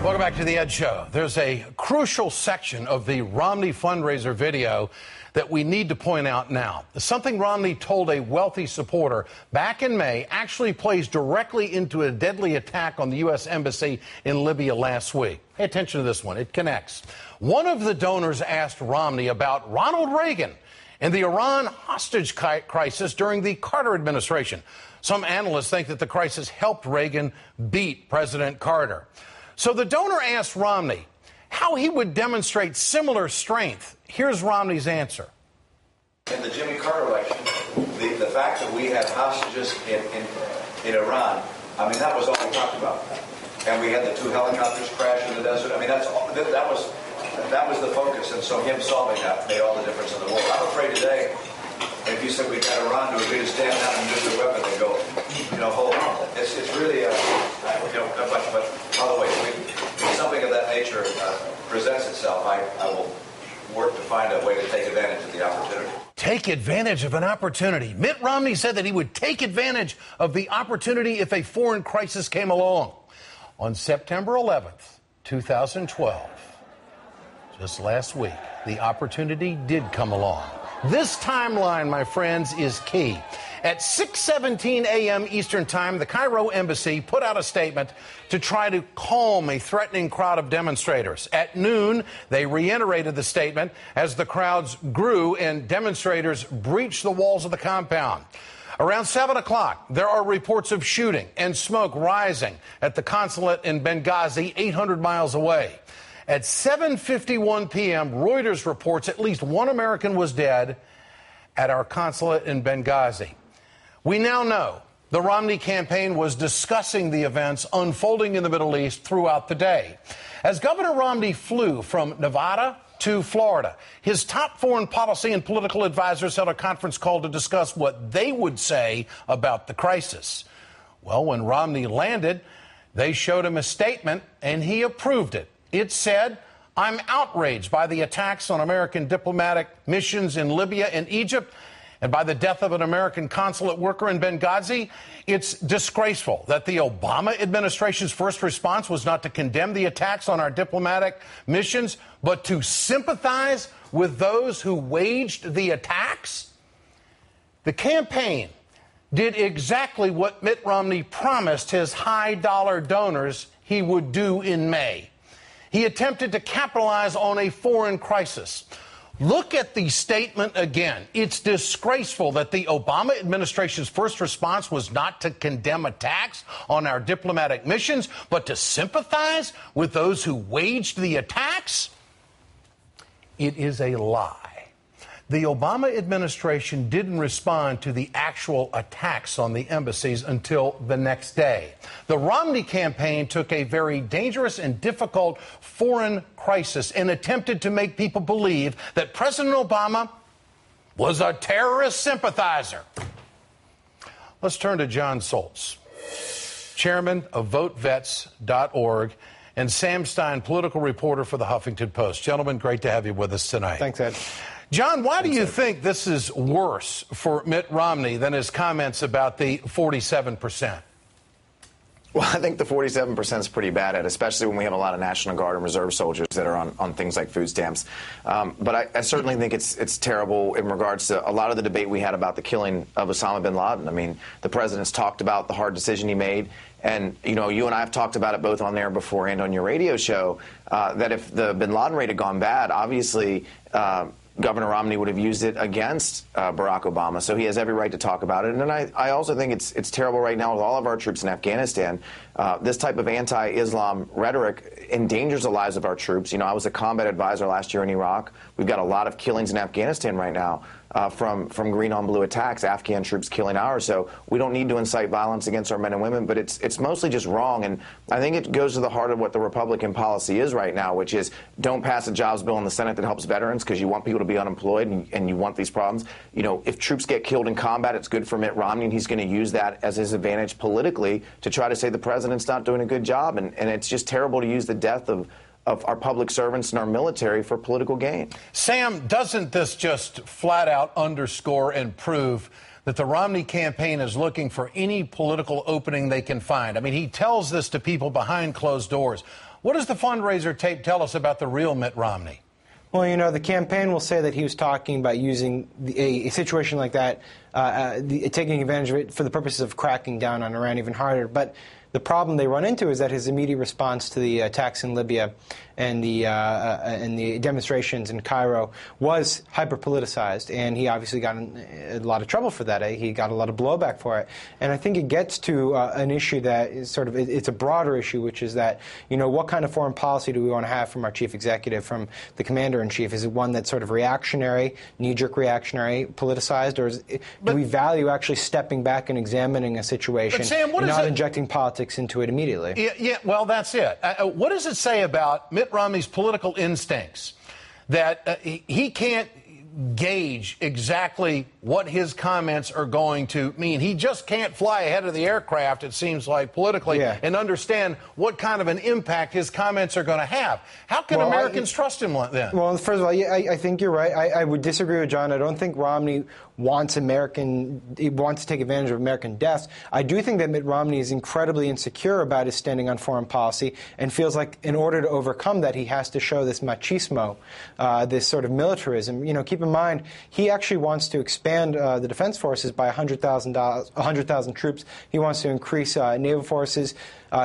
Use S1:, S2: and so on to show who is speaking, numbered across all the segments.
S1: Welcome back to The Ed Show. There's a crucial section of the Romney fundraiser video that we need to point out now. Something Romney told a wealthy supporter back in May actually plays directly into a deadly attack on the U.S. Embassy in Libya last week. Pay attention to this one. It connects. One of the donors asked Romney about Ronald Reagan and the Iran hostage crisis during the Carter administration. Some analysts think that the crisis helped Reagan beat President Carter. So the donor asked Romney how he would demonstrate similar strength. Here's Romney's answer.
S2: In the Jimmy Carter election, the fact that we had hostages in Iran, I mean, that was all we talked about. And we had the 2 helicopters crash in the desert. I mean, that was the focus. And so him solving that made all the difference in the world. I'm afraid today, if you said we got Iran to agree to stand down and use their weapon and go, hold on. It's really, but by the way, if something of that nature presents itself, I will work to find a way to take advantage of the opportunity.
S1: Take advantage of an opportunity. Mitt Romney said that he would take advantage of the opportunity if a foreign crisis came along. On September 11th, 2012, just last week, the opportunity did come along. This timeline, my friends, is key. At 6:17 a.m. Eastern Time, the Cairo embassy put out a statement to try to calm a threatening crowd of demonstrators. At noon, they reiterated the statement as the crowds grew and demonstrators breached the walls of the compound. Around 7 o'clock, there are reports of shooting and smoke rising at the consulate in Benghazi, 800 miles away. At 7:51 p.m., Reuters reports at least one American was dead at our consulate in Benghazi. We now know the Romney campaign was discussing the events unfolding in the Middle East throughout the day. As Governor Romney flew from Nevada to Florida, his top foreign policy and political advisors held a conference call to discuss what they would say about the crisis. Well, when Romney landed, they showed him a statement, and he approved it. It said, "I'm outraged by the attacks on American diplomatic missions in Libya and Egypt and by the death of an American consulate worker in Benghazi. It's disgraceful that the Obama administration's first response was not to condemn the attacks on our diplomatic missions, but to sympathize with those who waged the attacks." The campaign did exactly what Mitt Romney promised his high-dollar donors he would do in May. He attempted to capitalize on a foreign crisis. Look at the statement again. It's disgraceful that the Obama administration's first response was not to condemn attacks on our diplomatic missions, but to sympathize with those who waged the attacks. It is a lie. The Obama administration didn't respond to the actual attacks on the embassies until the next day. The Romney campaign took a very dangerous and difficult foreign crisis and attempted to make people believe that President Obama was a terrorist sympathizer. Let's turn to Jon Soltz, chairman of VoteVets.org, and Sam Stein, political reporter for the Huffington Post. Gentlemen, great to have you with us tonight.
S3: Thanks, Ed.
S1: John, why do you think this is worse for Mitt Romney than his comments about the 47%?
S3: Well, I think the 47% is pretty bad, Ed, especially when we have a lot of National Guard and Reserve soldiers that are on things like food stamps. But I certainly think it's terrible in regards to a lot of the debate we had about the killing of Osama bin Laden. I mean, the president's talked about the hard decision he made. And, you and I have talked about it both on there before and on your radio show, that if the bin Laden raid had gone bad, obviously Governor Romney would have used it against Barack Obama, so he has every right to talk about it. And I also think it's terrible right now with all of our troops in Afghanistan. This type of anti-Islam rhetoric endangers the lives of our troops. I was a combat advisor last year in Iraq. We've got a lot of killings in Afghanistan right now from green on blue attacks, Afghan troops killing ours. So we don't need to incite violence against our men and women, but it's mostly just wrong. And I think it goes to the heart of what the Republican policy is right now, which is don't pass a jobs bill in the Senate that helps veterans because you want people to be unemployed and you want these problems. If troops get killed in combat, it's good for Mitt Romney, and he's going to use that as his advantage politically to try to say the president's not doing a good job. And it's just terrible to use the death of our public servants and our military for political gain.
S1: Sam, doesn't this just flat out underscore and prove that the Romney campaign is looking for any political opening they can find? I mean, he tells this to people behind closed doors. What does the fundraiser tape tell us about the real Mitt Romney?
S4: Well, you know, the campaign will say that he was talking about using a situation like that, taking advantage of it for the purposes of cracking down on Iran even harder. But the problem they run into is that his immediate response to the attacks in Libya and the demonstrations in Cairo was hyper-politicized, and he obviously got in a lot of trouble for that. He got a lot of blowback for it. And I think it gets to an issue that is sort of, it's a broader issue, which is that, you know, what kind of foreign policy do we want to have from our chief executive, from the commander-in-chief? Is it one that's sort of reactionary, knee-jerk reactionary, politicized, or do we value actually stepping back and examining a situation and not injecting politics into it immediately?
S1: Yeah, well, that's it. What does it say about Mitt Romney's political instincts that he can't gauge exactly what his comments are going to mean? He just can't fly ahead of the aircraft, it seems like, politically, and understand what kind of an impact his comments are going to have. How can Americans trust him then?
S4: Well, first of all, I think you're right. I would disagree with John. I don't think Romney wants to take advantage of American deaths. I do think that Mitt Romney is incredibly insecure about his standing on foreign policy and feels like in order to overcome that, he has to show this machismo, this sort of militarism. You know, keep in mind, he actually wants to expand the defense forces by 100,000 troops. He wants to increase naval forces.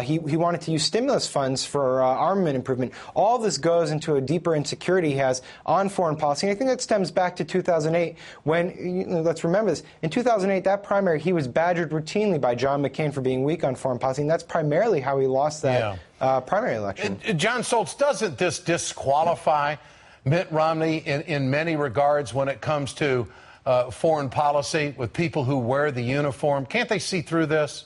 S4: He wanted to use stimulus funds for armament improvement. All this goes into a deeper insecurity he has on foreign policy. And I think that stems back to 2008 when, let's remember this, in 2008, that primary, he was badgered routinely by John McCain for being weak on foreign policy, and that's primarily how he lost that primary election.
S1: Jon Soltz, doesn't this disqualify Mitt Romney in many regards when it comes to foreign policy with people who wear the uniform? Can't they see through this?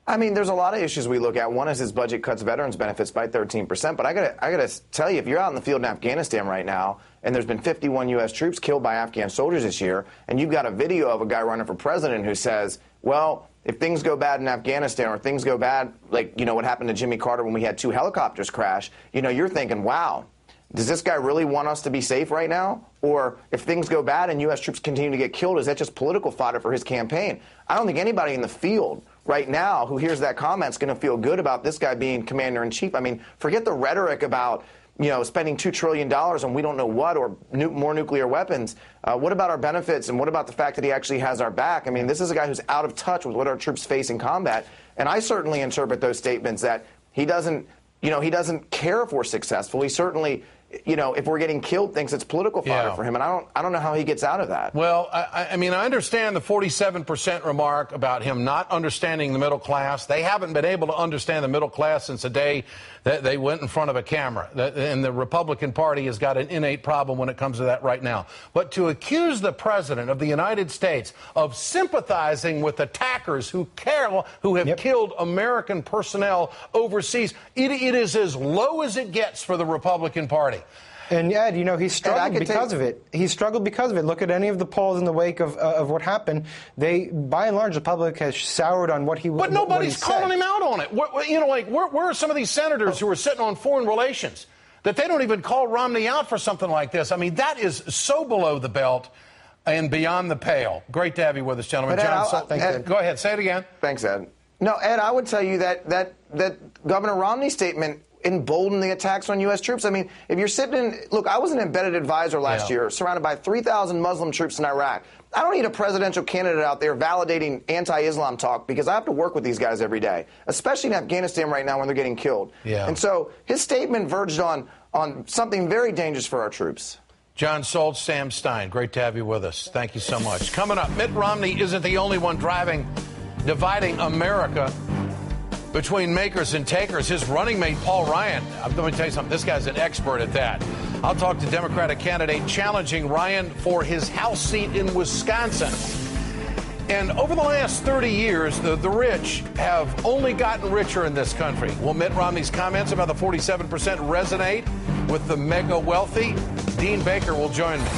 S3: I mean, there's a lot of issues we look at. One is his budget cuts veterans benefits by 13%. But I gotta tell you, if you're out in the field in Afghanistan right now, and there's been 51 U.S. troops killed by Afghan soldiers this year, and you've got a video of a guy running for president who says, well, if things go bad in Afghanistan or things go bad, like, you know, what happened to Jimmy Carter when we had 2 helicopters crash, you know, you're thinking, wow, does this guy really want us to be safe right now? Or if things go bad and U.S. troops continue to get killed, is that just political fodder for his campaign? I don't think anybody in the field right now who hears that comment is going to feel good about this guy being commander-in-chief. I mean, forget the rhetoric about, you know, spending $2 trillion on we don't know what or more nuclear weapons. What about our benefits, and what about the fact that he actually has our back? I mean, this is a guy who's out of touch with what our troops face in combat. And I certainly interpret those statements that he doesn't care if we're successful. He certainly, you know, if we're getting killed, thinks it's political fodder for him. And I don't know how he gets out of that.
S1: Well, I mean, I understand the 47% remark about him not understanding the middle class. They haven't been able to understand the middle class since the day that they went in front of a camera. And the Republican Party has got an innate problem when it comes to that right now. But to accuse the President of the United States of sympathizing with attackers who have killed American personnel overseas, it is as low as it gets for the Republican Party.
S4: And Ed, you know, he struggled because of it. He struggled because of it. Look at any of the polls in the wake of what happened. By and large, the public has soured on what he said.
S1: But nobody's calling him out on it. You know, like, where are some of these senators who are sitting on foreign relations that they don't even call Romney out for something like this? I mean, that is so below the belt and beyond the pale. Great to have you with us, gentlemen.
S3: Jon Soltz,
S1: go ahead, say it again.
S3: Thanks, Ed. No, Ed, I would tell you that Governor Romney's statement embolden the attacks on U.S. troops. I mean, if you're sitting in, look, I was an embedded advisor last year, surrounded by 3,000 Muslim troops in Iraq. I don't need a presidential candidate out there validating anti-Islam talk, because I have to work with these guys every day, especially in Afghanistan right now when they're getting killed. And so his statement verged on something very dangerous for our troops.
S1: Jon Soltz, Sam Stein, great to have you with us. Thank you so much. Coming up, Mitt Romney isn't the only one dividing America between makers and takers. His running mate, Paul Ryan, let me tell you something, this guy's an expert at that. I'll talk to Democratic candidate challenging Ryan for his House seat in Wisconsin. And over the last 30 years, the rich have only gotten richer in this country. Will Mitt Romney's comments about the 47% resonate with the mega wealthy? Dean Baker will join me.